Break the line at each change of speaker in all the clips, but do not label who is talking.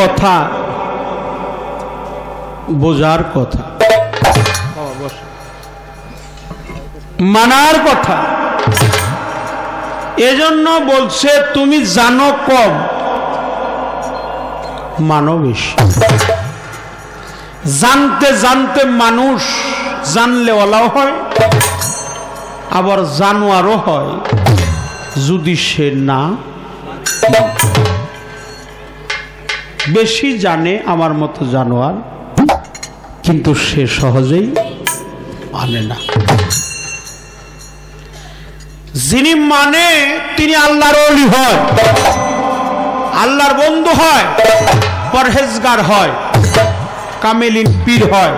কথা বোঝার কথা, মানার কথা। এজন্য বলছে তুমি জানো কম, মানো বেশি। জানতে জানতে মানুষ জানলেওয়ালাও হয়, আবার জানোয়ারও হয় যদি সে না। বেশি জানে আমার মতো জানোয়ার, কিন্তু সে সহজেই মানে না। যিনি মানে তিনি আল্লাহর ওলি হয়, আল্লাহর বন্ধু হয়, পরহেজগার হয়, কামেলিন পীর হয়,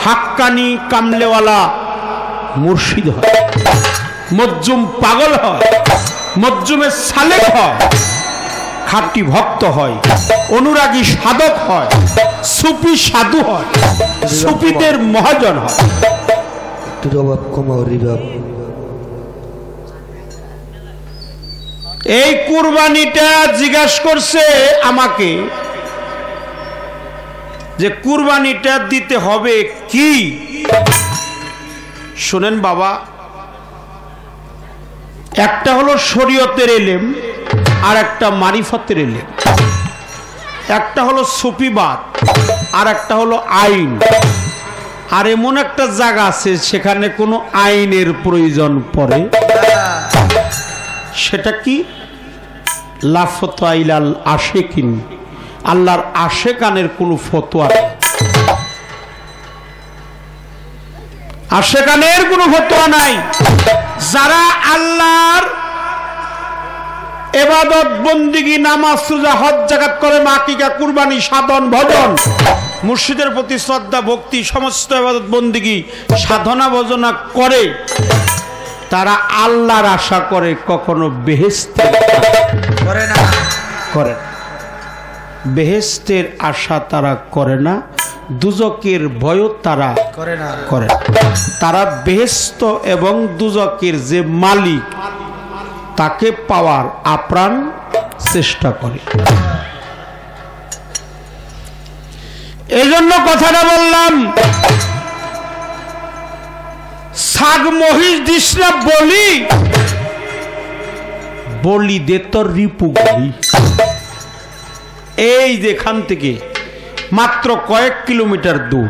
হাক্কানি কামলেওয়ালা মুর্শিদ হয়, মজ্জুম পাগল হয়, মজ্জুমে সালেক হয়, খাঁটি ভক্ত হয়, অনুরাগী সাধক হয়, সুফি সাধু হয়, সুফিদের মহাজন হয়। এই কুরবানিটা জিজ্ঞাসা করছে আমাকে যে কুরবানিটা দিতে হবে কি। শুনেন বাবা, একটা হলো শরীয়তের ইলম, আর একটা মারিফতের ইলম। একটা হলো সুফিবাদ, আর একটা হলো আইন। আর এমন একটা জায়গা আছে সেখানে কোনো আইনের প্রয়োজন পড়ে, সেটা কি? লা ফতোয়া ইলাল আশিকিন, আল্লাহর আশেকানের কোনো ফতোয়া, আশেকানের কোনো ফতোয়া নাই। যারা আল্লাহর ইবাদত বন্দিগি, নামাজ, রোজা, হজ, যাকাত করে, আকিকা, কুরবানি, সাধন, ভজন, মুর্শিদের প্রতি শ্রদ্ধা ভক্তি, সমস্ত ইবাদত বন্দিগি, সাধনা ভজনা করে, তারা আল্লাহর আশা করে, কখনো বেহেশতের করে না। করে বেহেশতের আশা তারা করে না, দুজকের ভয়ও তারা করে না। করে তারা বেহেশত এবং দুজকের যে মালিক তাকে পাওয়ার আপ্রাণ চেষ্টা করে। এজন্য কথাটা বললাম, ছাগ মহিষ দিস না বলি, বলি দে তোর রিপু বলি। এই যেখান থেকে মাত্র কয়েক কিলোমিটার দূর,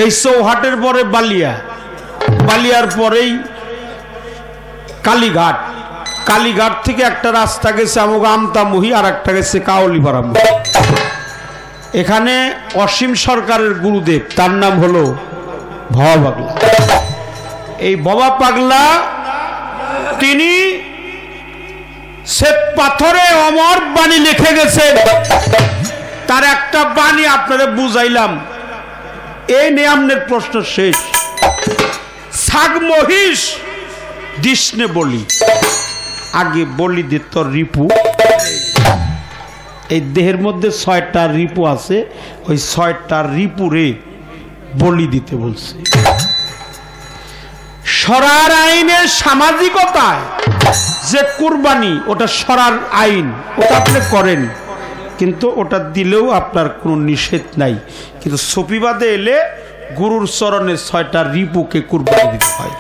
এই চৌহাটের পরে বালিয়া, বালিয়ার পরেই কালীঘাট, কালীঘাট থেকে একটা রাস্তা গেছে আমগো আমতামুহি, আর একটা গেছে কাউলিপাড়া। এখানে অসীম সরকারের গুরুদেব, তার নাম হলো ভবা পাগলা। এই ভবা পাগলা তিনি শ্বেত পাথরে অমর বাণী লিখে গেছেন। তার একটা বাণী আপনাদের বুঝাইলাম, এই নিয়মের প্রশ্ন শেষ। ছাগ মহিষ দিসনে বলি, আগে বলি দে তোর রিপু। এই দেহের মধ্যে ৬টা রিপু আছে, ওই ৬টা রিপুরে বলি দিতে বলছে। শরার আইনের সামাজিকতায় যে কুরবানি, ওটা শরার আইন, ওটা আপনি করেন, কিন্তু ওটা দিলেও আপনার কোনো নিষেধ নাই। কিন্তু সুফিবাদে এলে গুরুর চরণে ৬টা রিপুকে কুরবানি দিতে হয়।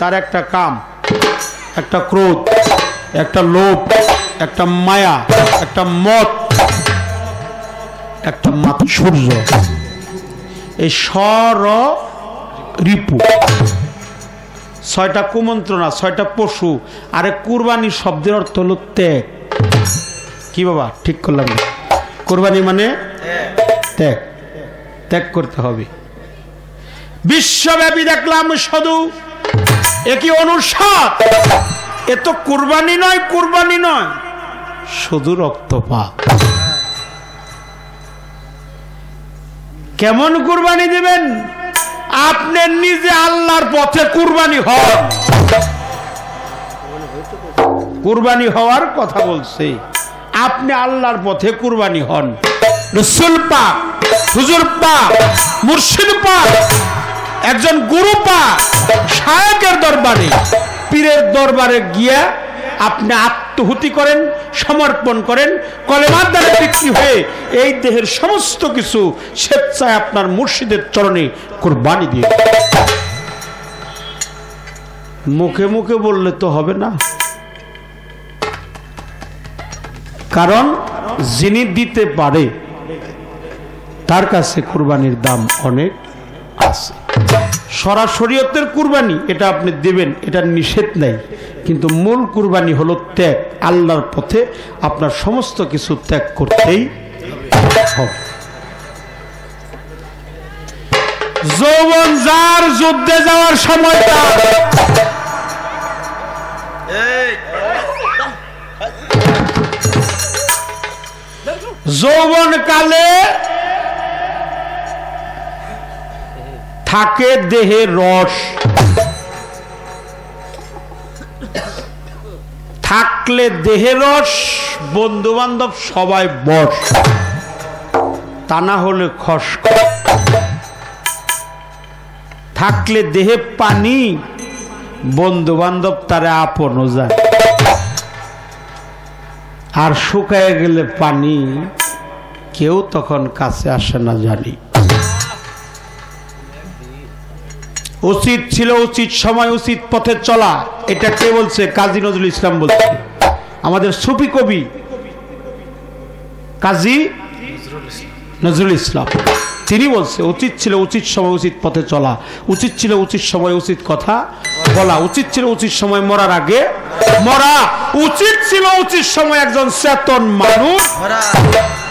তার একটা কাম, একটা ক্রোধ, একটা লোভ, একটা মায়া, একটা মত, একটা মাৎসর্য, এই রিপু ৬টা কুমন্ত্রণা, ৬টা পশু। আরে কুরবানি শব্দের অর্থ হলো ত্যাগ। কি বাবা ঠিক করলাম? কুরবানি মানে ত্যাগ, ত্যাগ করতে হবে। বিশ্বব্যাপী দেখলাম শুধু একই অনুসাদ, এ তো কুরবানি নয়, কুরবানি নয়, শুধু রক্তপাত। কেমন কুরবানি দিবেন? আপনি নিজে আল্লাহর পথে কুরবানি হন। কুরবানি হওয়ার কথা বলছে, আপনি আল্লাহর পথে কুরবানি হন। রাসূল পাক, হুজুর পাক, মুর্শিদ পাক, একজন গুরু পাক, শায়েখের দরবারে, পীরের দরবারে গিয়া আপনি আত্মহুতি করেন, সমর্পণ করেন, কলেমার দ্বারা বিক্রি হয়ে এই দেহের সমস্ত কিছু স্বেচ্ছায় আপনার মুর্শিদের চরণে কুরবানি দিয়ে। মুখে মুখে বললে তো হবে না, কারণ যিনি দিতে পারে তার কাছে কুরবানির দাম অনেক আছে। সরাসরিয়তের কুরবানি এটা আপনি দেবেন, এটা নিষেধ নাই, কিন্তু মূল কুরবানি হলো ত্যাগ। আল্লাহর পথে আপনার সমস্ত কিছু ত্যাগ করতেই হবে। যৌবন যার যুদ্ধে যাওয়ার সময় তার, যৌবন কালে থাকে দেহে রস, থাকলে দেহে রস, বন্ধু বান্ধব সবাই বস, তা না হলে খস। থাকলে দেহে পানি, বন্ধু বান্ধব তারে আপনও যায়, আর শুকায় গেলে পানি কেউ তখন কাছে আসে না। জানি উচিত ছিল উচিত সময় উচিত পথে চলা, এটা কে বলছে? কাজী নজরুল ইসলাম বলছে, আমাদের সুফি কবি কাজী নজরুল ইসলাম। তিনি বলছে উচিত ছিল উচিত সময় উচিত পথে চলা, উচিত ছিল উচিত সময় উচিত কথা বলা, উচিত ছিল উচিত সময় মরার আগে মরা, উচিত ছিল উচিত সময় একজন চেতন মানুষ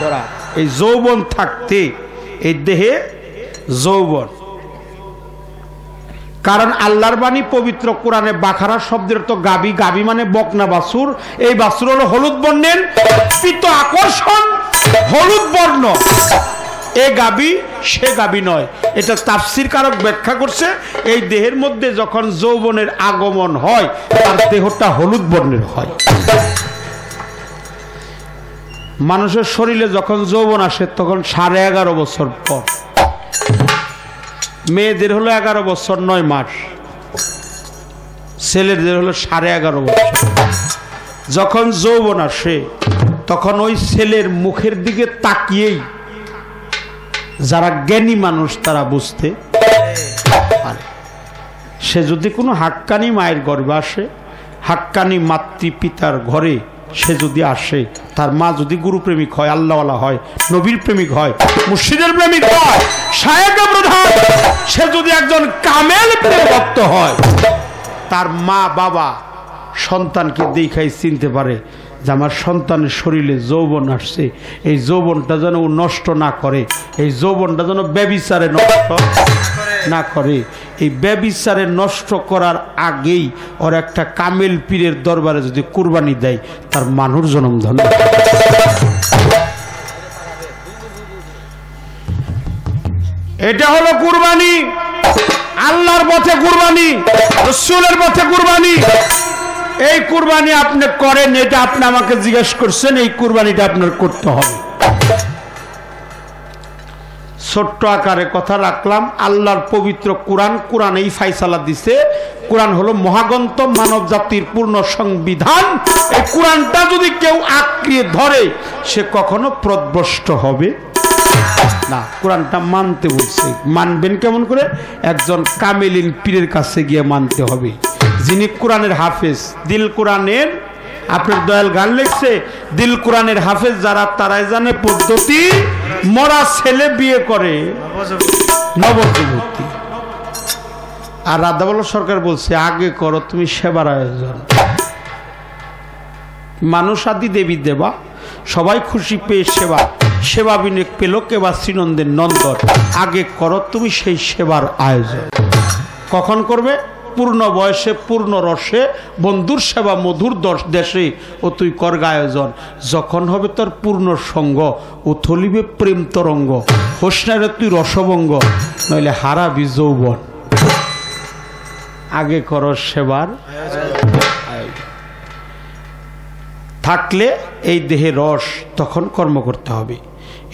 মরা। এই যৌবন থাকতে এই দেহে যৌবন, কারণ আল্লাহর বাণী পবিত্র কোরআনে বাখারা শব্দের তো গাবি, গাবি মানে বকনা বাছুর। এই বাছুর হলো হলুদ বর্ণের, পিত আকর্ষণ হলুদ বর্ণ। এ গাবি সে গাবি নয়, এটা তাফসীর কারক ব্যাখ্যা করছে। এই দেহের মধ্যে যখন যৌবনের আগমন হয় তার দেহটা হলুদ বর্ণের হয়। মানুষের শরীরে যখন যৌবন আসে তখন 11.5 বছর পর, মেয়েদের হলো 11 বছর 9 মাস, ছেলেদের হলো 11.5 বছর। যখন যৌবন আসে তখন ওই ছেলের মুখের দিকে তাকিয়েই যারা জ্ঞানী মানুষ তারা বুঝতে পারে। সে যদি কোনো হাক্কানি মায়ের গর্ভে আসে, হাক্কানি মাতৃ পিতার ঘরে সে যদি আসে, তার মা যদি গুরুপ্রেমিক হয়, আল্লাহওয়ালা হয়, নবীর প্রেমিক হয়, মুর্শিদের প্রেমিক হয়, শায়েখে প্রধান, সে যদি একজন কামেল প্রেম ভক্ত হয়, তার মা বাবা সন্তানকে দেখাই চিনতে পারে যে আমার সন্তানের শরীরে যৌবন আসছে, এই যৌবনটা যেন ও নষ্ট না করে, এই যৌবনটা যেন ব্যভিচারে নষ্ট না করে। এই ব্যভিচারে নষ্ট করার আগেই ওর একটা কামেল পীরের দরবারে যদি কুরবানি দেয়, তার মানুষ জনম ধন্য। এটা হলো কুরবানি, আল্লাহর পথে কুরবানি, রাসূলের পথে কুরবানি। এই কুরবানি আপনি করেন, এটা আপনি আমাকে জিজ্ঞেস করছেন, এই কুরবানিটা আপনার করতে হবে। ছোট্ট আকারে কথা রাখলাম। আল্লাহর পবিত্র কোরআন, কোরআন এই ফায়সালা দিছে। কোরআন হলো মহাগ্রন্থ, মানব জাতির পূর্ণ সংবিধান। এই কোরআনটা যদি কেউ আঁকড়িয়ে ধরে সে কখনো পথভ্রষ্ট হবে না। কোরআনটা মানতে বলছে, মানবেন কেমন করে? একজন কামেলিন পীরের কাছে গিয়ে মানতে হবে, যিনি কোরআনের হাফেজ। দিল কোরআনের, আপনার দয়াল গান লিখছে, দিল কোরআনের হাফেজ যারা তারাই জানে পদ্ধতি, মরা ছেলে বিয়ে করে নবযুবতী। আর রাধাবল্লভ সরকার বলছে আগে করো তুমি সেবার আয়োজন। মানুষ আদি দেবী দেবা, সবাই খুশি পেয়ে সেবা, সেবা বিনে পেল কেবা শ্রীনন্দের নন্দন। আগে করো তুমি সেই সেবার আয়োজন। কখন করবে? পূর্ণ বয়সে, পূর্ণ রসে, বন্ধুর সেবা মধুর দেশে ও তুই কর আয়োজন। যখন হবে তোর পূর্ণ সঙ্গ ও থলিবে প্রেম তরঙ্গ, হোসনারে তুই রসভঙ্গ, নইলে হারাবি যৌবন। আগে কর সেবার থাকলে এই দেহে রস, তখন কর্ম করতে হবে।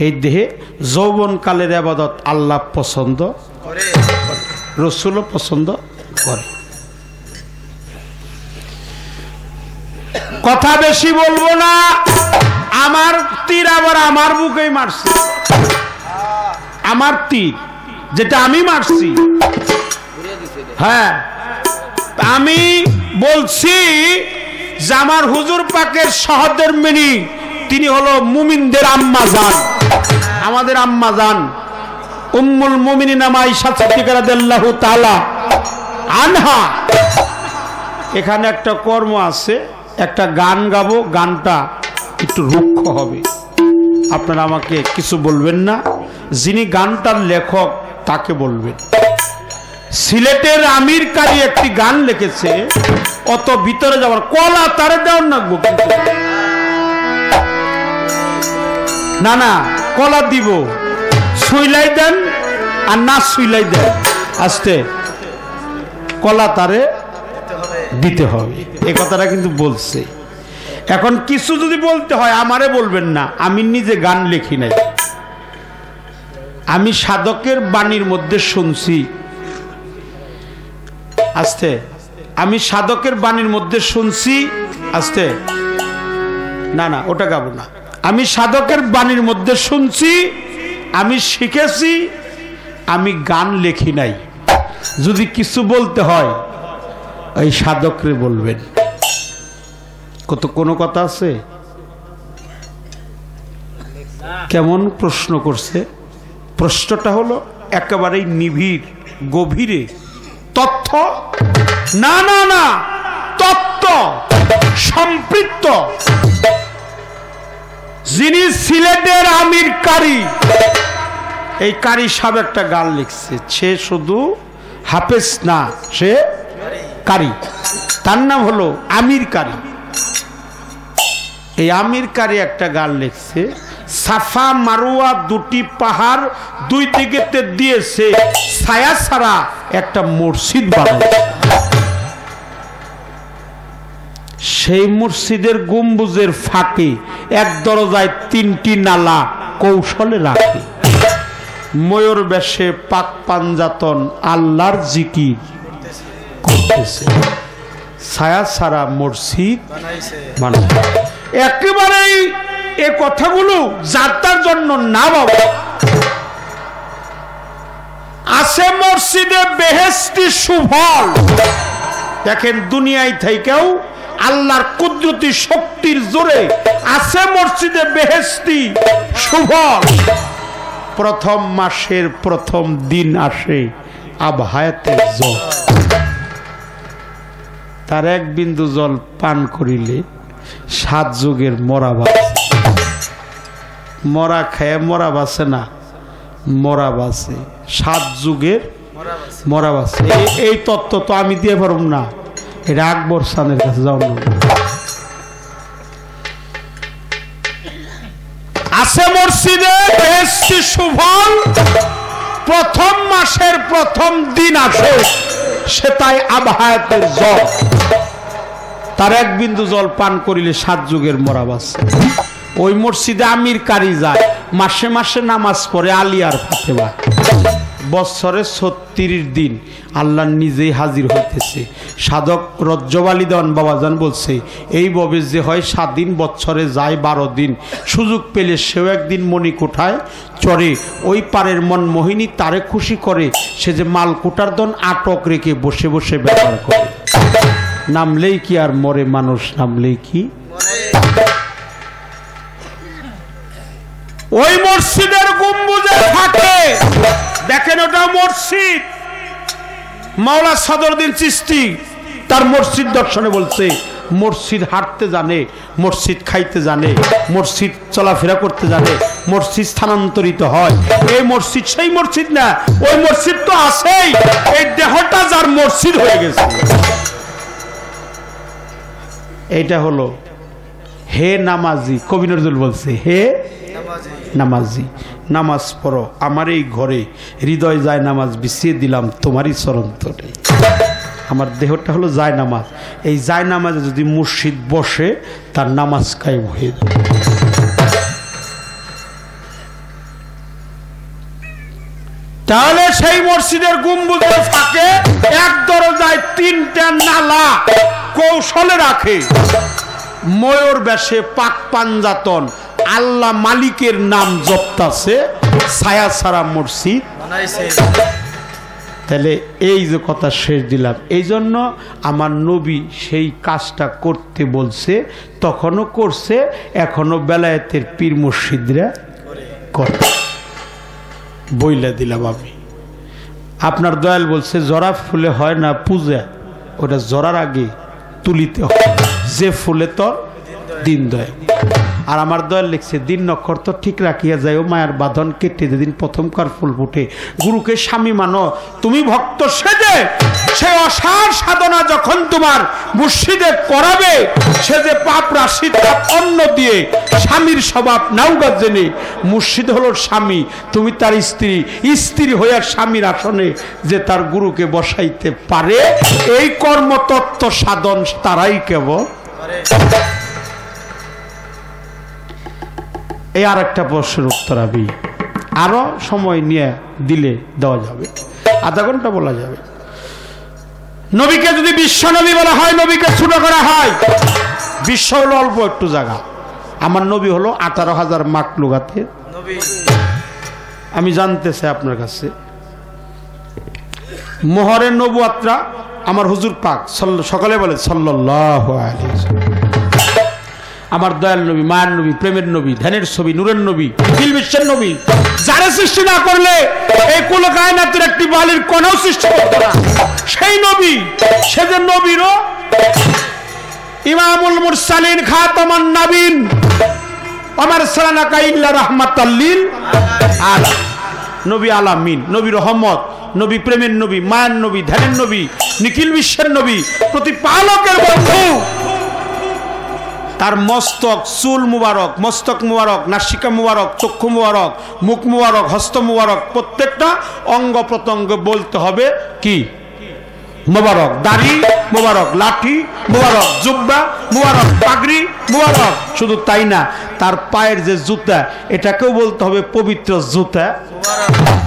এই দেহে যৌবনকালের ইবাদত আল্লাহ পছন্দ করে, রাসূলও পছন্দ করে। কথা বেশি বলবো না। আমার তীর আবার আমার বুকেই মারছে, আমার তীর যেটা আমি মারছি। হ্যাঁ, আমি বলছি যে আমার হুজুর পাকের সহদের মিনি, তিনি হলো মুমিনদের আম্মা জান, আমাদের আম্মা জান উম্মুল মুমিনিন আয়েশা সিদ্দিকা রাদিয়াল্লাহু তাআলা আনহা। এখানে একটা কর্ম আছে, একটা গান গাবো, গানটা একটু রুক্ষ হবে, আপনারা আমাকে কিছু বলবেন না। যিনি গানটার লেখক তাকে বলবেন। সিলেটের আমির কারি একটি গান লিখেছে, অত ভিতরে যাওয়ার কলা তারে দেওয়ার নাকবো, কিন্তু না না কলা দিব, সুইলাই দেন আর না সুইলাই দেন, আস্তে কলা তারে দিতে হবে, এই কথাটা কিন্তু বলছে। এখন কিছু যদি বলতে হয় আমারে বলবেন না, আমি নিজে গান লিখি নাই, আমি সাধকের বাণীর মধ্যে শুনছি, আস্তে আমি সাধকের বাণীর মধ্যে শুনছি, আস্তে না না ওটা গাবো না, আমি সাধকের বাণীর মধ্যে শুনছি, আমি শিখেছি, আমি গান লিখি নাই। যদি কিছু বলতে হয় এই সাধকরে বলবেন। কত কোনো কথা আছে? কেমন প্রশ্ন করছে? প্রশ্নটা হলো একেবারেই নিবিড় গভীরে, তথ্য না না না তত্ত্ব সম্পৃক্ত। যিনি সিলেটের আমির কারি, এই কারি সাহেব একটা গান লিখছে, সে শুধু হাফেজ না, সে কারি, তার নাম হলো আমির কারি। এই আমির কারি একটা গান লিখছে, সাফা মারুয়া দুটি পাহাড় দুই দিকেতে দিয়েছে ছায়া ছাড়া একটা মসজিদ বানাইছে। সেই মসজিদের গম্বুজের ফাঁকে এক দরজায় তিনটি নালা কৌশলে রাখে, ময়ূর বেশে পাক পাঞ্জাতন আল্লাহর জিকির করতেছে, ছায়া ছাড়া মসজিদ বানাইছে। একেবারেই এ কথাগুলো যাত্রার জন্য না বাবা, আছে মসজিদে বেহেশতি সুফল। দেখেন দুনিয়ায় থেকেও আল্লাহর কুদরতি শক্তির জোরে আছে মসজিদে বেহেশতি সুফল। প্রথম মাসের প্রথম দিন আসে আবহায়াতের জল, তার এক বিন্দু জল পান করিলে 7 যুগের মরা বাঁচে। মরা খায় মরা বাঁচে না, মরা বাঁচে 7 যুগের মরা বাঁচে। এই তত্ত্ব তো আমি দিয়ে পারব না, এটা আকবর সানের কাছে যাও না। আছে মসজিদে বেহেশতি সুফল, প্রথম মাসের প্রথম দিন আসে সে তাই আবহায়াতের জল, তার এক বিন্দু জল পান করিলে 7 যুগের মরা বাঁচে। ওই মসজিদে আমির কারি যায়, মাসে মাসে নামাজ পড়ে আলিয়ার ফাতেমা। বছরে 36 দিন আল্লাহ নিজেই হাজির হইতেছে। সাধক রজ্জবালি দেওয়ান বাবাজান বলছে, এই ববে যে হয় 7 দিন, বছরে যায় 12 দিন। সুযোগ পেলে সেও একদিন মণিকোঠায় চড়ে, ওই পারের মন মোহিনী তারে খুশি করে, সে যে মালকোটার দন আটক রেখে বসে বসে ব্যবহার করে। নামলেই কি আর মরে মানুষ, নামলেই কি। ওই মসজিদের গম্বুজে থাকে, দেখেন ওটা মসজিদ। মাওলা সদরুদ্দিন চিশতি তার মসজিদ দর্শনে বলছে, মসজিদ হাঁটতে জানে, মসজিদ খাইতে জানে, মসজিদ চলাফেরা করতে জানে, মসজিদ স্থানান্তরিত হয়। এই মসজিদ সেই মসজিদ না, ওই মসজিদ তো আছেই, এই দেহটা যার মসজিদ হয়ে গেছে। এইটা হলো হে নামাজি। কবি নজরুল বলছে, হে নামাজি, নামাজ পড়ো আমার এই ঘরে, হৃদয় যায় নামাজ বিছিয়ে দিলাম তোমারই চরণ তলে। আমার দেহটা হলো যায় নামাজ, এই যায় নামাজে যদি মুর্শিদ বসে তার নামাজ কায়েম হয়ে যাবে। তাহলে সেই মসজিদের গম্বুজের ফাঁকে এক দরজায় 3টা নালা কৌশলে রাখে, ময়ূর বেশে পাক পাঞ্জাতন আল্লাহ মালিকের নাম জপতাছে ছায়া ছাড়া মসজিদ তাহলে এই যে কথা শেষ দিলাম এই জন্য আমার নবী সেই কাজটা করতে বলছে তখনও করছে এখনো বেলায়েতের পীর মুর্শিদরা করে বইলা দিলাম আমি আপনার দয়াল বলছে জরা ফুলে হয় না পূজা ওটা জরার আগে তুলিতে হয় যে ফুলে তো দিন দয় আর আমার দয়াল লিখছে দিন নক্ষর তো ঠিক রাখিয়া যায় ও মায়ের বাঁধন কেটে যেদিন প্রথমকার ফুল ফুটে গুরুকে স্বামী মানো তুমি ভক্ত সেজে সে অসার সাধনা যখন তোমার মুর্শিদে করাবে সে যে পাপ রাশি তাপ অন্ন দিয়ে স্বামীর স্বভাব নাওগা জেনে মুর্শিদ হলো স্বামী তুমি তার স্ত্রী স্ত্রী হইয়া স্বামীর আসনে যে তার গুরুকে বসাইতে পারে এই কর্মতত্ত্ব সাধন তারাই কেবল এই আর একটা প্রশ্নের উত্তর আমি আরো সময় নিয়ে দিলে দেওয়া যাবে আধা ঘন্টা বলা যাবে নবীকে যদি বিশ্ব নবী বলা হয় নবীকে ছোট করা হয় বিশ্ব হলো অল্প একটু জায়গা আমার নবী হলো 18,000 মাকলুকাতে আমি জানতে চাই আপনার কাছে মোহরের নবুয়াতরা আমার হুজুর পাক সকালে বলে সাল্লাল্লাহু আলাইহি ওয়াসাল্লাম আমার দয়াল নবী মায়ের নবী প্রেমের নবী ধ্যানের ছবি নূরের নবী নিখিল বিশ্বের নবী যারা সৃষ্টি না করলে এই কুল কায়নাতের একটি বালির কোন সৃষ্টি করতে না সেই নবী সে যে নবীরও ইমামুল মুরসালিন খাতামান নবীন আমার সালানাকা ইল্লা রাহমাতাল লিল আলামিন নবী আলামিন নবী রহমত নবী প্রেমের নবী মায়ের নবী ধ্যানের নবী নিখিল বিশ্বের নবী প্রতিপালকের বন্ধু তার মস্তক চুল মুবারক মস্তক মুবারক নাসিকা মুবারক চক্ষু মুবারক মুখ মুবারক হস্ত মুবারক প্রত্যেকটা অঙ্গ প্রত্যঙ্গ বলতে হবে কি মুবারক দাড়ি মুবারক লাঠি মুবারক জুব্বা মুবারক পাগড়ি মুবারক শুধু তাই না তার পায়ের যে জুতা এটাকেও বলতে হবে পবিত্র জুতা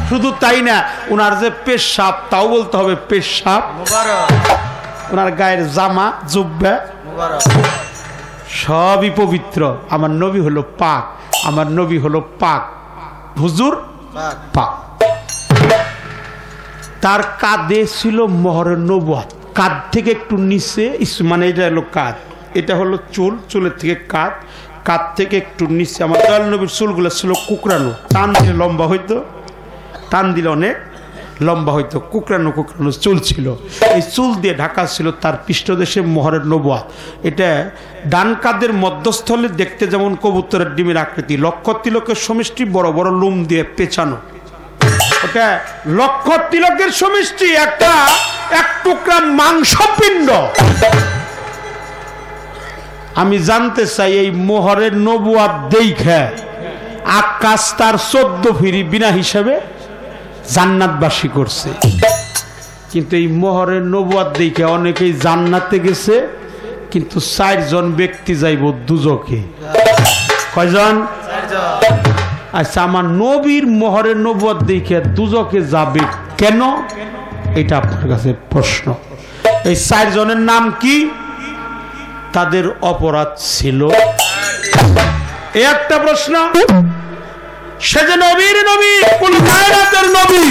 শুধু তাই না ওনার যে পেশাব তাও বলতে হবে পেশাব মুবারক ওনার গায়ের জামা জুব্বা মুবারক সবই পবিত্র আমার নবী হলো পাক আমার নবী হলো পাক হুজুর পাক তার কাঁধে ছিল মোহরের নবুয়াত কাঁধ থেকে একটু নিচে মানে এটা হলো কাঁধ এটা হলো চুল চুলের থেকে কাঁধ কাঁধ থেকে একটু নিচে আমার দয়াল নবীর চুলগুলো ছিল কুকরানো টান দিলে লম্বা হইতো টান দিলে অনেক লম্বা হইতো কুকরানো কুকরানো চুল ছিল এই চুল দিয়ে ঢাকা ছিল তার পৃষ্ঠদেশে মোহরের নবুয়াত এটা ডান কাঁধের মধ্যস্থলে দেখতে যেমন কবুতরের ডিমের আকৃতি লক্ষ তিলকের সমষ্টি বড় বড় লুম দিয়ে পেঁচানো ওটা লক্ষ তিলকের সমষ্টি একটা এক টুকরা মাংসপিণ্ড আমি জানতে চাই এই মোহরের নবুয়াত দেখে আকাশ তার 14 ফিরি বিনা হিসাবে জান্নাতবাসী করছে কিন্তু এই মোহরের নবুয়াত দেখে অনেকেই জান্নাতে গেছে কিন্তু 4 জন ব্যক্তি যাইব দুজকে কয়জন 4 জন আচ্ছা আমার নবীর মোহরের নবুয়াত দেখে দুজকে যাবে কেন এটা আপনার কাছে প্রশ্ন এই 4 জনের নাম কি তাদের অপরাধ ছিল এই একটা প্রশ্ন সে যে নবীর নবী কুল কায়নাতের নবী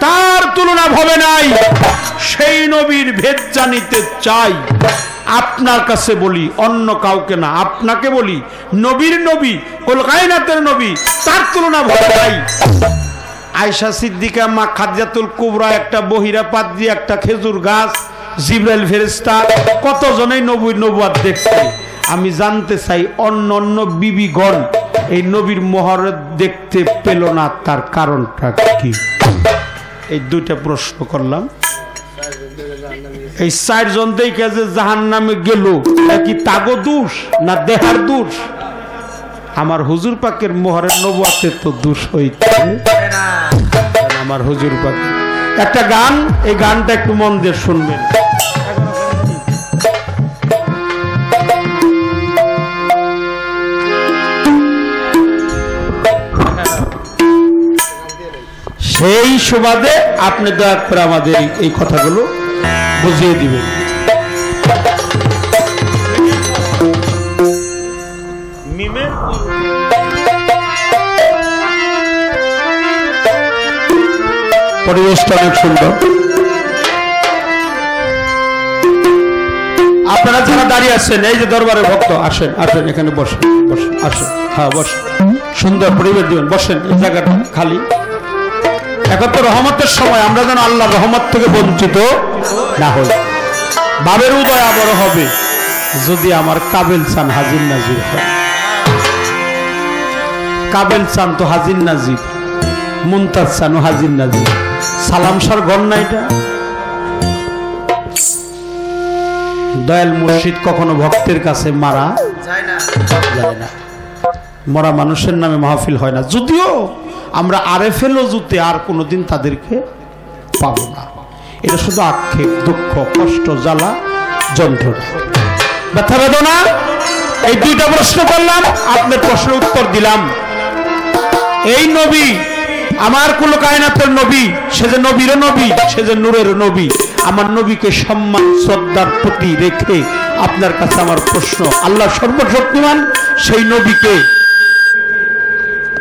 তার তুলনা হবে নাই সেই নবীর ভেদ জানিতে চাই আপনার কাছে বলি অন্য কাউকে না আপনাকে বলি নবীর নবী কুল কায়নাতের নবী তার তুলনা হবে নাই আয়েশা সিদ্দিকা মা খাদিজাতুল কুবরা একটা বহিরা পাদ্রী একটা খেজুর গাছ জিবরাইল ফেরেশতা কতজনেই নবীর নবুয়াত দেখছে আমি জানতে চাই অন্য অন্য বিবিগণ এই নবীর মোহর দেখতে পেল না তার কারণটা কি এই দুইটা প্রশ্ন করলাম এই 4 জন দেখে যে জাহান্নামে গেল কি তাগো দোষ না দেহার দোষ আমার হুজুর পাকের মোহরের নবুয়াতে তো দোষ হইতে না আমার হুজুর পাক একটা গান এই গানটা একটু মন দিয়ে শুনবেন সেই সুবাদে আপনি দয়া করে আমাদের এই কথাগুলো বুঝিয়ে দিবেন পরিবেশটা অনেক সুন্দর। আপনারা যারা দাঁড়িয়ে আছেন, এই যে দরবারের ভক্ত, আসেন আসেন, এখানে বসেন বসেন, আসেন, হ্যাঁ বসেন, সুন্দর পরিবেশ দিবেন, বসেন। এই জায়গাটা খালি। এখন তো রহমতের সময়, আমরা যেন আল্লাহর রহমত থেকে বঞ্চিত না হই। বাবের উদয় আবার হবে যদি আমার কাবেল চান হাজির নাজির হয়। কাবেল চান তো হাজির নাজির, মুনতাজ চান হাজির নাজির। সালাম সার ঘর না এটা। দয়াল মুর্শিদ কখনো ভক্তের কাছে মারা যায় না। মরা মানুষের নামে মাহফিল হয় না, যদিও আমরা আরেফেল অজুতে আর কোনোদিন তাদেরকে পাবো না। এটা শুধু আক্ষেপ, দুঃখ, কষ্ট, জ্বালা, যন্ত্রণা, ব্যথা বেদনা। এই দুইটা প্রশ্ন করলাম, আপনার প্রশ্নের উত্তর দিলাম। এই নবী আমার কুল কায়নাতের নবী, সে যে নবীর নবী, সে যে নূরের নবী। আমার নবীকে সম্মান শ্রদ্ধার প্রতি রেখে আপনার কাছে আমার প্রশ্ন, আল্লাহ সর্বশক্তিমান সেই নবীকে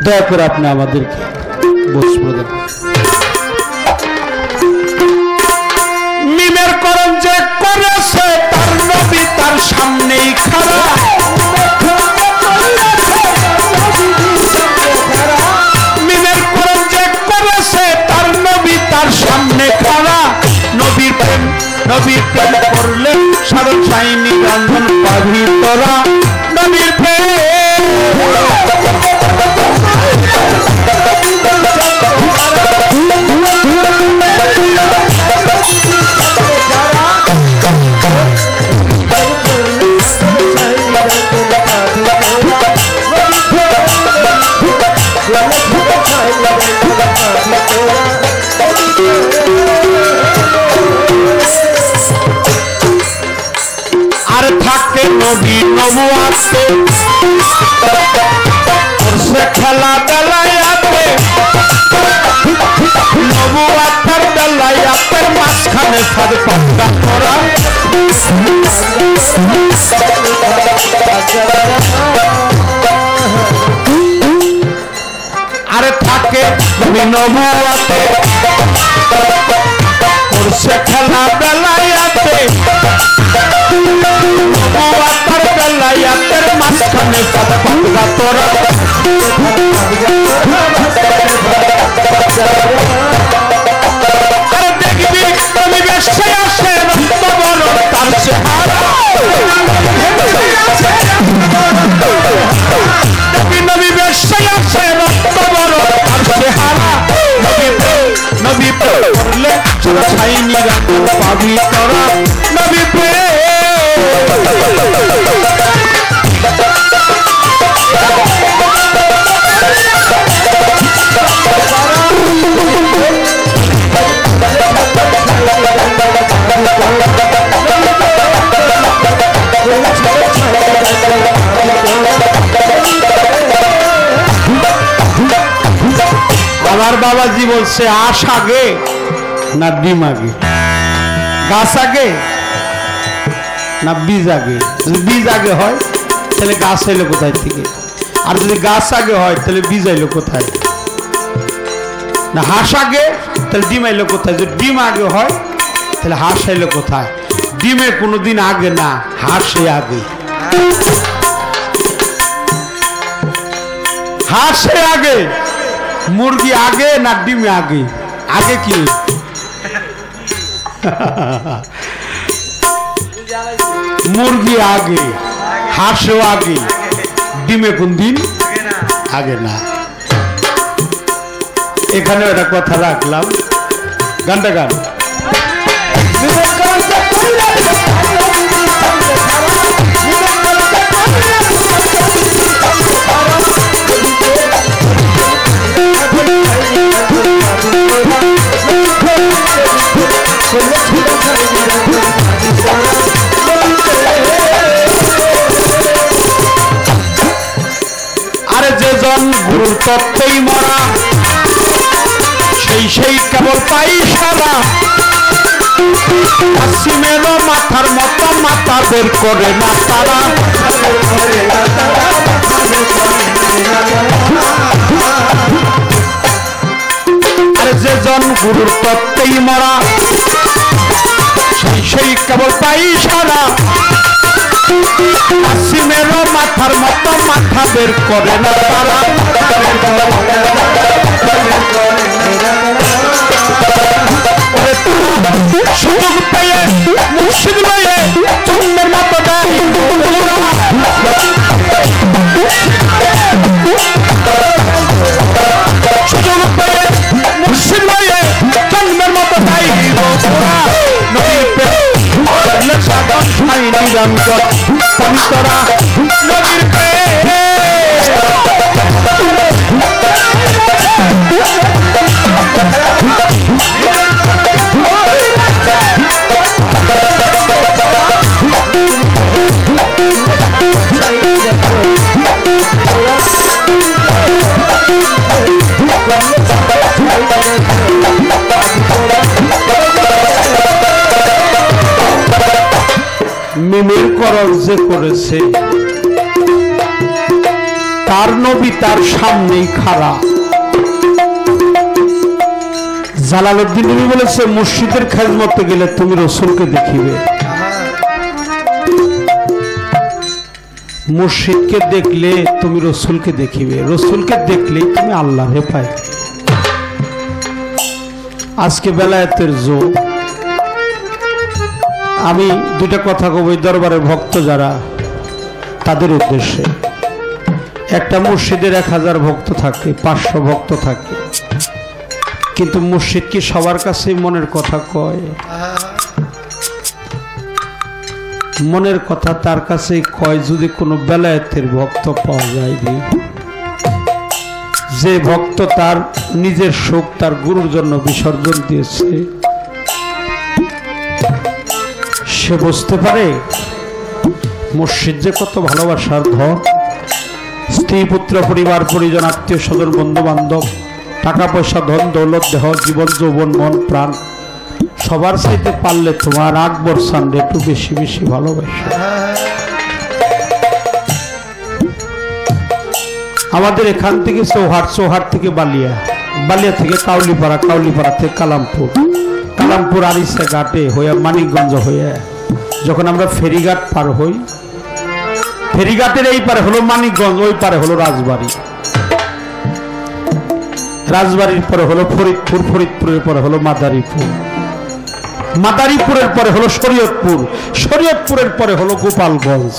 দয়া করে আপনি আমাদেরকে বসবো দেন। মিমের করণ যে করেছে তার নবী তার সামনেই খাড়া। মিমের করণ যে করেছে তার নবী তার সামনে খাড়া। নবীর প্রেম করলে সাধন সাইনি রঞ্জন পাবি তোরা। নবীর প্রেম আর থাকে নবী নবুয়াতে করছে খেলা বেলায়াতে। নবুয়াতের বেলায়াতের মাঝখানে ফাঁদ পাতা করা। আরে থাকে নবী নবুয়াতে করছে খেলা বেলায়াতে। নবুয়াতের বেলায়াতের মাঝখানে ফাঁদ পাতা করা। দেখবি তুমি বেশে আসে রক্ত বড় তার চেহারা। দেখবি নবী বেশে আসে রক্ত বড় তার চেহারা। নবী করলে ছাইনি রাখো পাবি তোরা। নবী আমার বাবাজি বলছে আশ আগে না ডিম আগে, গাছ আগে না বীজ আগে। যদি বীজ আগে হয় তাহলে গাছ এলো কোথায় থেকে? আর যদি গাছ আগে হয় তাহলে বীজ এলো কোথায়? না হাঁস আগে তাহলে ডিম এলো কোথায়? যদি ডিম আগে হয় তাহলে হাঁস এলো কোথায়? ডিমে কোনোদিন আগে না, হাঁসে আগে। হাঁসে আগে, মুরগি আগে না ডিমে আগে? আগে কি? মুরগি আগে, হাঁসও আগে, ডিমে কোন দিন আগে না। এখানে একটা কথা রাখলাম, গানটা গান। আরে যে জন গুরুর তত্ত্বই মরা, সেই কেবল পাই সারা। কাসিমেরও মাথার মতো মাথা বের করে না তারা। আরে যে জন গুরুর তত্ত্বেই মরা সেই কেবল পাই সারা আসিমেরও মাথার মতো মাথা বের করে না তারা সুযোগ পেয়ে মুর্শিদ লয়ে চন্দ্রের মতো দেয় সুযোগ পেয়ে মুর্শিদ লয়ে চন্দ্রের মতো দেয় সাধন সাই নিরঞ্জন পবিত্রা নদীর মিমির করণ যে করেছে তার নবী তার সামনেই খাড়া। জালালউদ্দিন নবী বলেছে মসজিদের খেজমতে গেলে তুমি রসুলকে দেখিবে, মসজিদকে দেখলে তুমি রসুলকে দেখিবে, রসুলকে দেখলেই তুমি আল্লাহরে পাই। আজকে বেলায়েতের যোগ। আমি দুইটা কথা কব দরবারের ভক্ত যারা তাদের উদ্দেশ্যে। একটা মসজিদের 1000 ভক্ত থাকে, 500 ভক্ত থাকে, কিন্তু মসজিদ কি সবার কাছে মনের কথা কয়? মনের কথা তার কাছে কয় যদি কোনো বেলায়েতের ভক্ত পাওয়া যায়, যে ভক্ত তার নিজের শোক তার গুরুর জন্য বিসর্জন দিয়েছে, সে বুঝতে পারে মসজিদ যে কত ভালোবাসার ঘর। স্ত্রী পুত্র পরিবার পরিজন আত্মীয় স্বজন বন্ধু বান্ধব টাকা পয়সা ধন দৌলত দেহ জীবন যৌবন মন প্রাণ সবার চাইতে পারলে তোমার আকবর সান্ডে একটু বেশি বেশি ভালোবাসা। আমাদের এখান থেকে চৌহাট, চৌহাট থেকে বালিয়া, বালিয়া থেকে কাউলিপাড়া, কাউলিপাড়া থেকে কালামপুর, কালামপুর আরিসা ঘাটে হইয়া মানিকগঞ্জ হইয়া যখন আমরা ফেরিঘাট পার হই, ফেরিঘাটের এই পারে হলো মানিকগঞ্জ, ওই পারে হলো রাজবাড়ী, রাজবাড়ির পরে হলো ফরিদপুর, ফরিদপুরের পরে হলো মাদারীপুর, মাদারীপুরের পরে হলো শরীয়তপুর, শরীয়তপুরের পরে হলো গোপালগঞ্জ।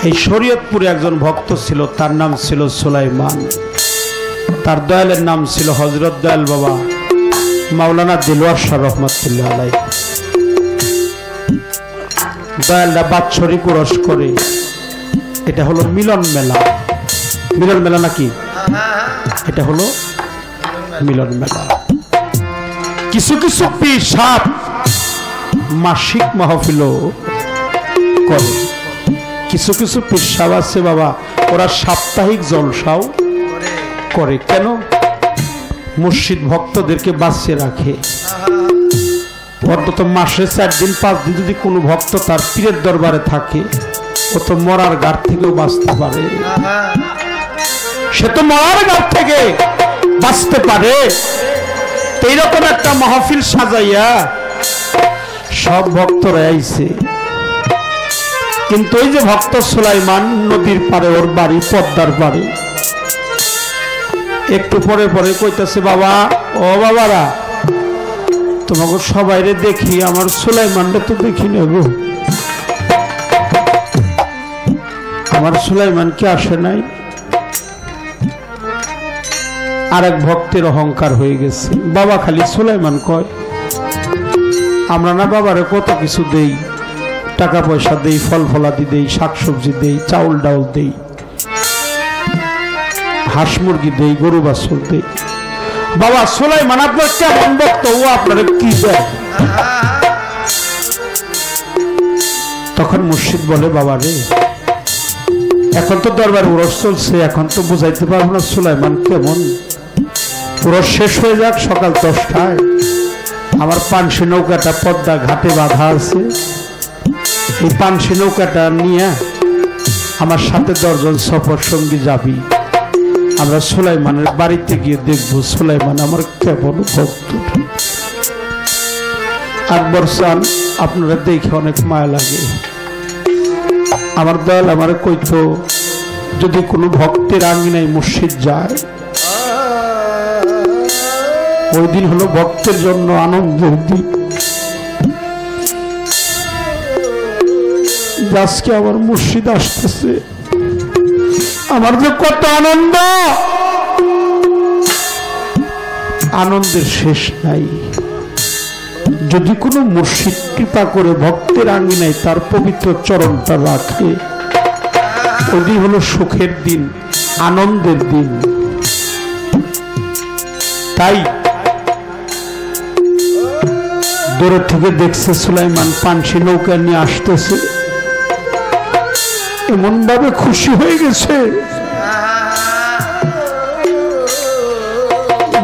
এই শরীয়তপুরে একজন ভক্ত ছিল, তার নাম ছিল সুলাইমান। তার দয়ালের নাম ছিল হযরত দয়াল বাবা মাওলানা দিলওয়ার শাহ রহমাতুল্লাহ আলাইহি। দয়ালরা বাৎসরিক উরস করে, এটা হলো মিলন মেলা। মিলন মেলা নাকি? এটা হলো মিলন মেলা। কিছু কিছু পীর সাহেব মাসিক মাহফিল করে, কিছু কিছু পীর সাহেব আছে বাবা ওরা সাপ্তাহিক জলসাও করে। কেন? মুর্শিদ ভক্তদেরকে বাঁচিয়ে রাখে। অন্তত মাসে 4 দিন 5 দিন যদি কোনো ভক্ত তার পীরের দরবারে থাকে, ও তো মরার ঘাট থেকেও বাঁচতে পারে, সে তো মরার ঘাট থেকে বাঁচতে পারে। এইরকম একটা মাহফিল সাজাইয়া সব ভক্তরা আইছে, কিন্তু ওই যে ভক্ত সুলাইমান নদীর পারে, ওর বাড়ি পদ্মার পারে, একটু পরে পরে কইতাছে বাবা ও বাবারা তোমাকে সবাইরে দেখি, আমার সুলাইমানটা তো দেখি না গো, আমার সুলাইমান কি আসে নাই? আর এক ভক্তের অহংকার হয়ে গেছে, বাবা খালি সুলাইমান কয়, আমরা না বাবারে কত কিছু দেই, টাকা পয়সা দেই, ফল ফলাদি দেই, শাকসবজি দেই, চাউল ডাউল দেই, হাঁস মুরগি দেই, গরু বাছুর দেই, বাবা সুলাইমান আপনার কেমন ভক্ত, ও আপনার কি দেয়? তখন মুর্শিদ বলে বাবা রে, এখন তো দরবার উরস চলছে, এখন তো বুঝাইতে পারবো না সুলাইমান কেমন। উরস শেষ হয়ে যাক সকাল 10টায়, আমার পানসি নৌকাটা পদ্মা ঘাটে বাঁধা আছে, এই পানসি নৌকাটা নিয়ে আমার সাথে 10 জন সফর সঙ্গী যাবি। আমরা সুলাইমানের বাড়িতে গিয়ে দেখব সুলাইমান আমার কেমন ভক্ত। আকবর চান আপনারা দেখে অনেক মায়া লাগে। আমার দল আমার কইতো যদি কোনো ভক্তের আঙ্গিনায় মসজিদ যায়, ওই দিন হলো ভক্তের জন্য আনন্দের দিন। আজকে আমার মসজিদ আসতেছে, আমার যে কত আনন্দ, আনন্দের শেষ নাই। যদি কোনো মুর্শিদ কৃপা করে ভক্তের আঙ্গিনায় তার পবিত্র চরণটা রাখে, ওই হলো সুখের দিন, আনন্দের দিন। তাই দূরে থেকে দেখছে সুলাইমান পানসি নৌকা নিয়ে আসতেছে, এমন ভাবে খুশি হয়ে গেছে,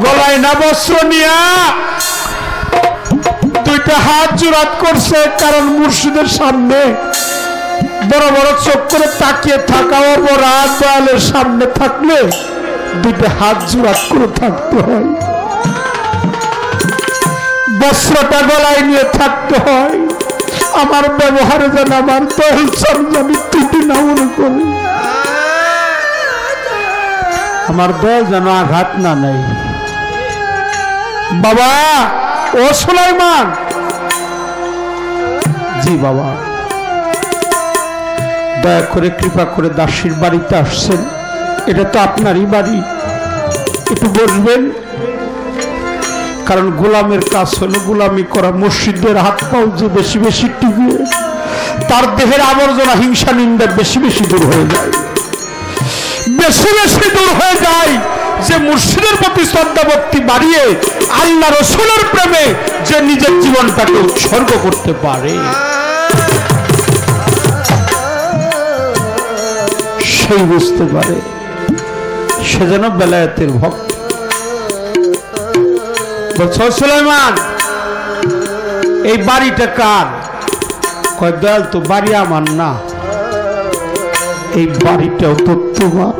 গলায় না বস্ত্র নিয়া 2টা হাত জোড়াত করছে। কারণ মুর্শিদের সামনে বড় বড় চোখ করে তাকিয়ে থাকা অপরাধ, দয়ালের সামনে থাকলে 2টা হাত জোড়াত করে থাকতে হয়, বস্ত্রটা গলায় নিয়ে থাকতে হয়। আমার ব্যবহারে যেন আমার দয়াল আমি ত্রুটি না মনে করি, আমার দয়াল যেন আঘাত না নেই। বাবা ও সুলাইমান। জি বাবা, দয়া করে কৃপা করে দাসীর বাড়িতে আসছেন, এটা তো আপনারই বাড়ি, একটু বসবেন। কারণ গোলামের কাজ হলো গোলামি করা। মসজিদের হাত পাও যে বেশি বেশি টিকে, তার দেহের আবর্জনা হিংসা নিন্দা বেশি বেশি দূর হয়ে যায়, বেশি বেশি দূর হয়ে যায়। যে মুর্শিদের প্রতি শ্রদ্ধা ভক্তি বাড়িয়ে আল্লাহ রসুলের প্রেমে যে নিজের জীবনটাকে উৎসর্গ করতে পারে, সেই বুঝতে পারে সে যেন বেলায়েতের ভক্ত। বলছো সুলাইমান এই বাড়িটা কার? কয় দয়াল তো বাড়ি আমার না, এই বাড়িটাও তো তোমার।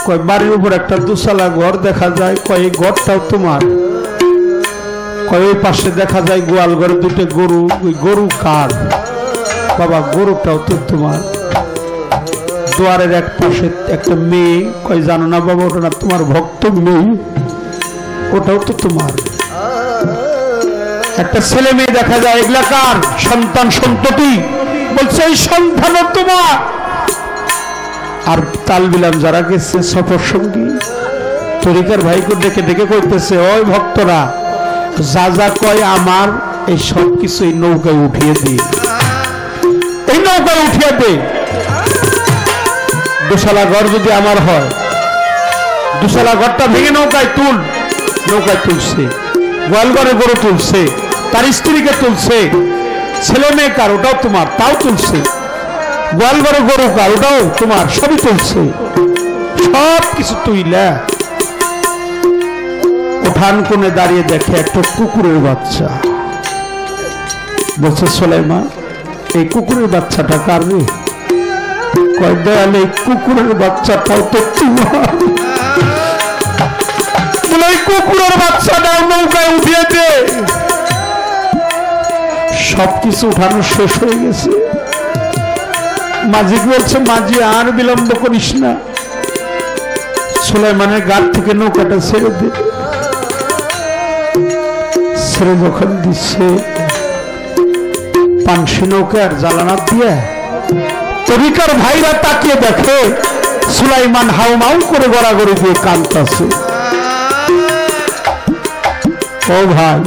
কয় বাড়ির উপর একটা 2 ঘর দেখা যায়, কয় এই ঘরটাও তোমার। কয় ওই পাশে দেখা যায় গোয়াল ঘরে 2টা গরু, ওই গরু কার? বাবা গরুটাও তো তোমার। দুয়ারের এক পাশে একটা মেয়ে, কয় জানো না বাবা ওটা না তোমার ভক্ত মেয়ে, ওটাও তো তোমার। একটা ছেলে মেয়ে দেখা যায়, এগুলা কার? সন্তান সন্ততি। বলছে এই সন্তানও তোমার। আর তাল বিলাম যারা গেছে সফর সঙ্গী, তরিকার ভাইকে ডেকে ডেকে কইতেছে, ওই ভক্তরা যা যা কয় আমার, এই সব কিছু এই নৌকায় উঠিয়ে দি, এই নৌকায় উঠিয়ে দে। 2 ঘর যদি আমার হয়, 2 ঘরটা ভেঙে নৌকায় তুল। নৌকায় তুলছে, গোয়ালঘরে গরু তুলছে, তার স্ত্রীকে তুলছে, ছেলে মেয়ে কার? ওটাও তোমার, তাও তুলছে। গোয়ালঘরে গরু কার? ওটাও তোমার, সবই তুলছে। সব কিছু তুইলা উঠান কোণে দাঁড়িয়ে দেখে একটা কুকুরের বাচ্চা। বলছে সুলাইমান এই কুকুরের বাচ্চাটা কার রে? কয় দয়াল এই কুকুরের বাচ্চাটাও তো তোমার। বলে এই কুকুরের বাচ্চাটাও নৌকায় উঠিয়ে দে। সবকিছু উঠানো শেষ হয়ে গেছে। মাঝি বলছে, মাঝি আর বিলম্ব করিস না, সুলাইমানের গাড় থেকে নৌকাটা ছেড়ে দে। ছেড়ে যখন দিচ্ছে, পানসি নৌকার জ্বালানা দিয়ে তরিকার ভাইরা তাকিয়ে দেখে সুলাইমান হাউমাউ করে গড়াগড়ি দিয়ে কাঁদতেছে। ও ভাই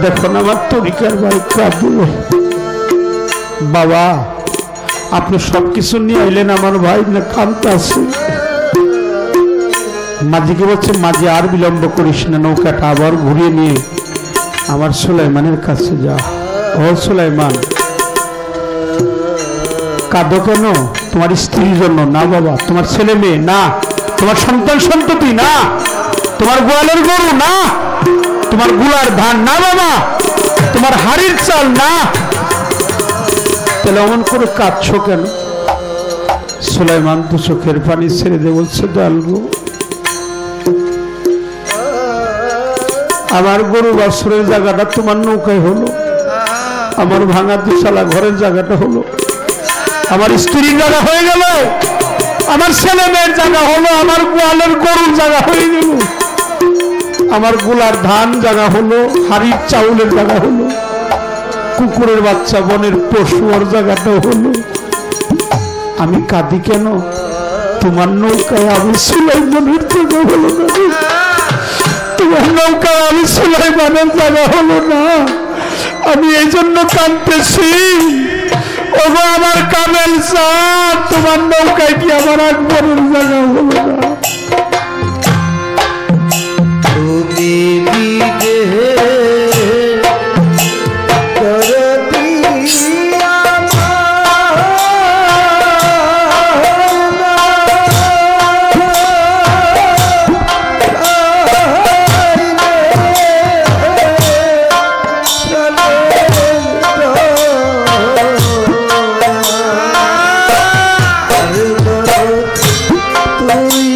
দেখো না আমার তরিকার ভাই কাঁদে। বাবা আপনি সবকিছু নিয়ে আইলেন, আমার ভাই না কাঁদতেছে। মাঝিকে বলছে, মাঝি আর বিলম্ব করিস না, নৌকাটা আবার ঘুরিয়ে নিয়ে আমার সুলাইমানের কাছে যা। ও সুলাইমান কাঁদো কেন? তোমার স্ত্রীর জন্য না বাবা, তোমার ছেলে মেয়ে না, তোমার সন্তান সন্ততি না, তোমার গোয়ালের গরু না, তোমার গুলার ধান না বাবা, তোমার হাড়ির চাল না। তাহলে অমন করে কাঁদছো কেন? সুলাইমান তো চোখের পানি ছেড়ে দিয়ে বলছে দয়াল গো, আমার গরু বাছুরের জায়গাটা তোমার নৌকায় হলো, আমার ভাঙা দুশালা ঘরের জায়গাটা হলো, আমার স্ত্রীর জায়গা হয়ে গেল, আমার ছেলে মেয়ের জায়গা হলো, আমার গোয়ালের গরুর জায়গা হয়ে গেল, আমার গোলার ধান জায়গা হলো, হাড়ির চাউলের জায়গা হলো, কুকুরের বাচ্চা বনের পশু ওর জায়গাটাও হলো। আমি কাঁদি কেন? তোমার নৌকায় আমি সুলাইমানের জায়গা হলো না, তোমার নৌকায় আমি সুলাইমানের জায়গা হলো না। আমি এই জন্য কাঁদতেছি, ওগো আমার কামেল সাহেব, তোমার নৌকায় কি আমার আকবরের জায়গা হলো না?
তুই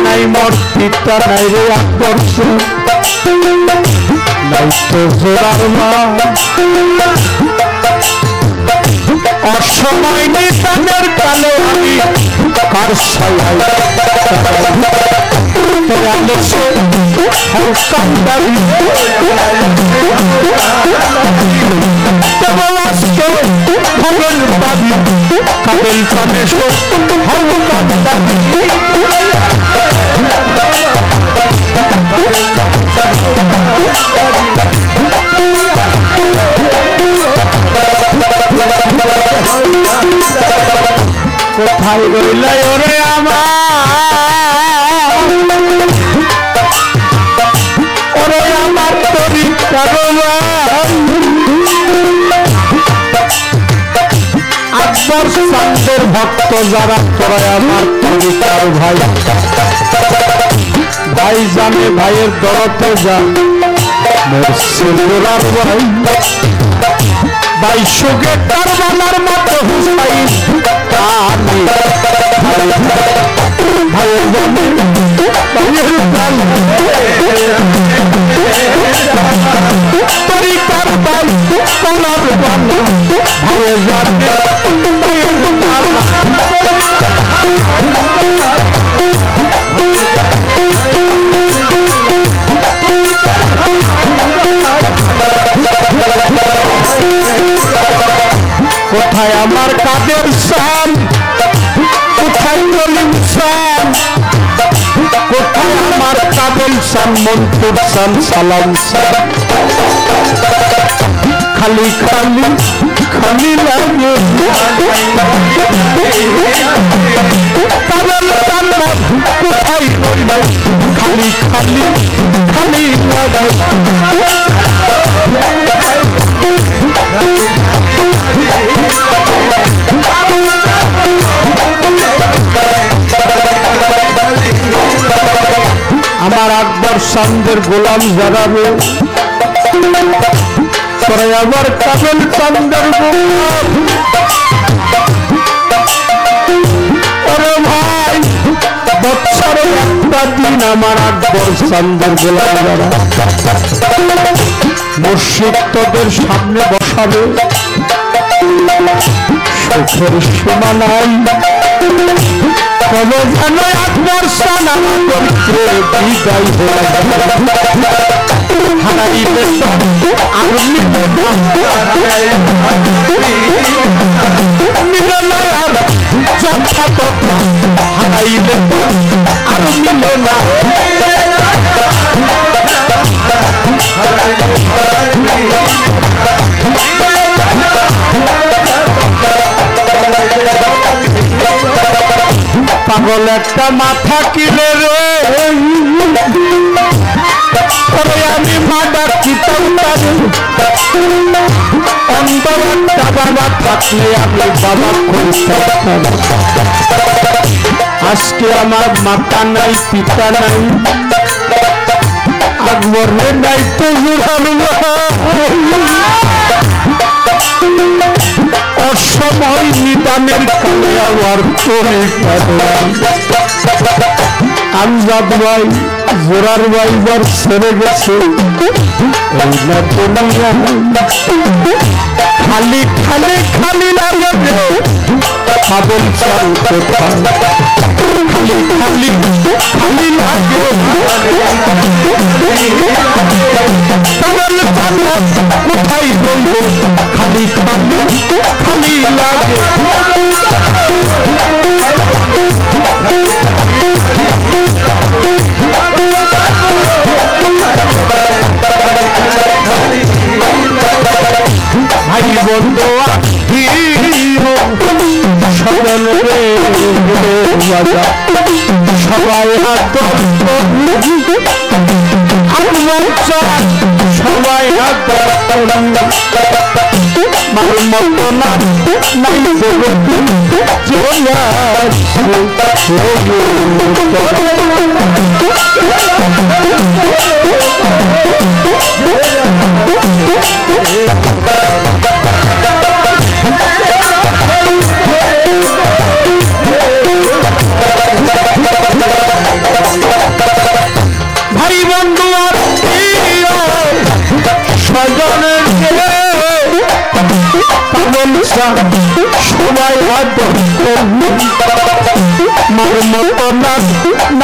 নাই মোর পিতা নাই রে আকবর্ষ নাই তো জোড়ার মা অসময় নিশানের কালে আমি কার ছায়ায় কাবেল কানে কোথায় রইলাই ওরে আমার তরি আকবর চাঁদের ভক্ত যারা তোরা আমার তরিকার ভাই ভাই জানে ভাইয়ের দরতে যা মোর ভাই ভাই সুগে তার বানার মতো হুসাইন আমি ভাইয়ের জানে ভাইয়ের তরিকার ভাই কোনার বানা ভাইয়ের জানে কোথায় আমার কাদের শান কোথায় কলিম শান কোথায় আমার কাবেল শান মনপুর শান সালাম শান খালি খালি খালি লাগে কাবেল শান কোথায় খালি খালি খালি লাগে আমার আকবর চাঁদের গোলাম যারাবে তোরা আমার কাবেল চাঁদের গোলাম ওরে ভাই বৎসরে একটা দিন আমার আকবর চাঁদের গোলাম যারা মসজিদ তোদের সামনে বসাবে সুখের সীমা নাই কবে যেন আকবর সানা করতে বিদায় হারাইলে হারাইলে আর মিলে না একটা মাথা কিনে রে আমি মা ডাকিতাম অন্তর একটা বাবা থাকলে আমি বাবা করতাম আজকে আমার মাতা নাই পিতা নাই আকবরের নাই তো অসময় নিদানের কালে আমার করে আমজাদ ভাই জোরার ভাই বার ছেড়ে গেছে খালি খালি খালি লাগে পাগল চাল কোথায় খালি খালি খালি লাগে কোথায় বলব খালি খালি খালি লাগে ভাই বন্ধু সকল রে সবাই হাত সবাই হাত মার মতো না নাই ভাই বন্ধু স্বজনের সবাই হাত মার মতো না নাই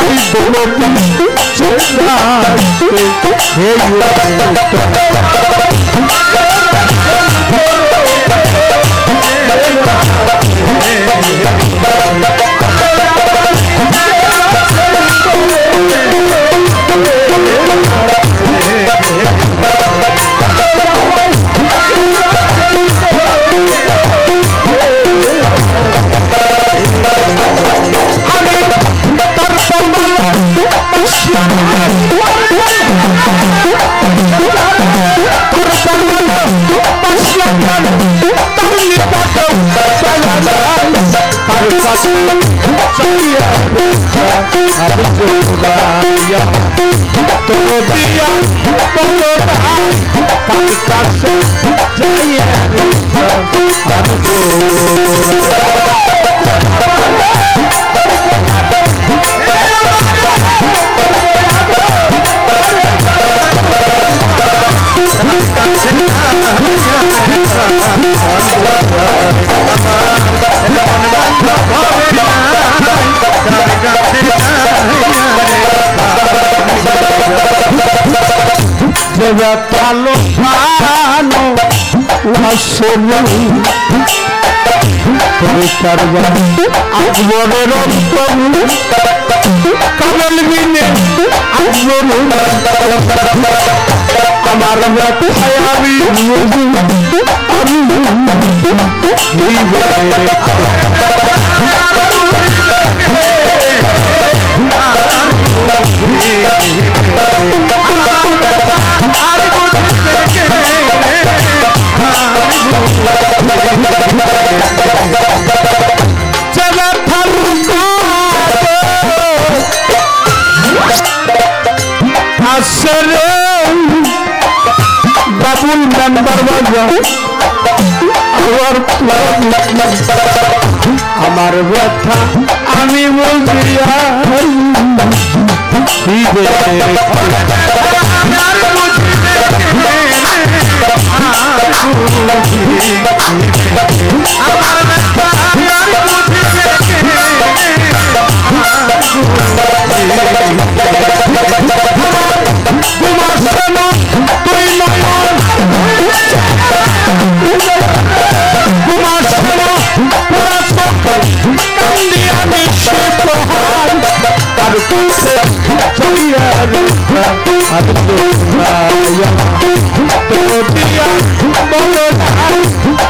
কালো ভানো আকবরের কামাল বিনে আমার মাথায় আমি বাবুল মেম্বার বাজা আমার ব্যথা আমি বুঝিয়া কাছে চাইয়া রে আমি দোয়া দিয়া বলো না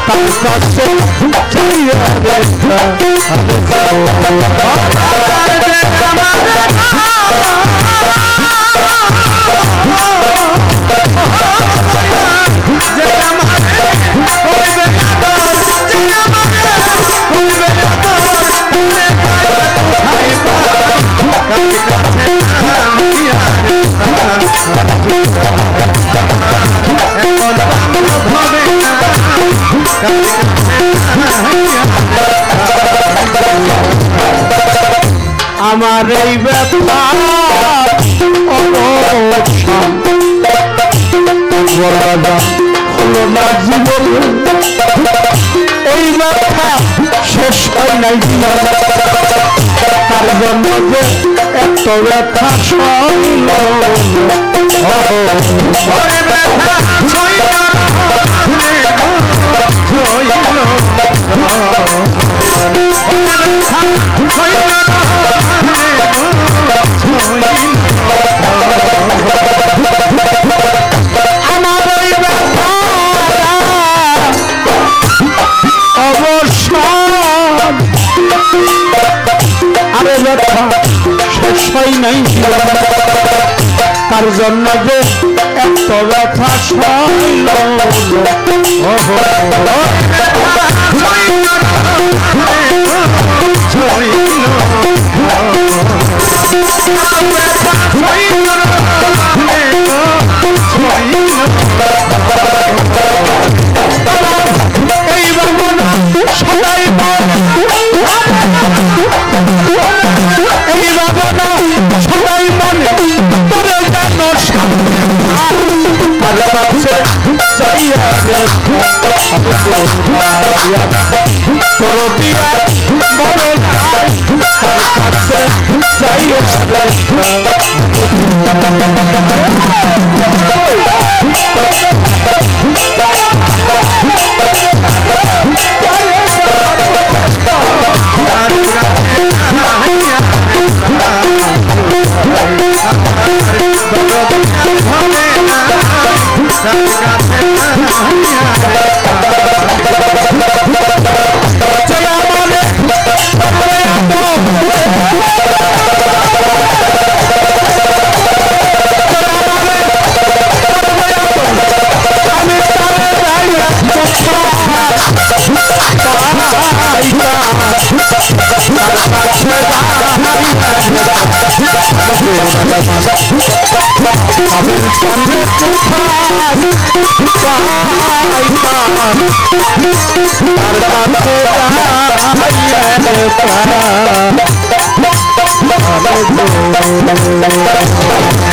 তার কাছে চাইয়া রে আমি আমার এই ব্যাপার হলো না জীবন এই ব্যাপার শেষ হয় নাই জীবন তার জন্য যে এত ব্যথা সইল আমার ওই ব্যথা অবসান আরে ব্যথা শেষ হয় নাই তার জন্য যে এত ব্যথা সইল এই ভাবনা সদাই এই ভাবনা সদাই মনে তোরে জানো আর কাছে চাইয়া তোর দিয়া বলো না তার কাছে চাইয়া I'm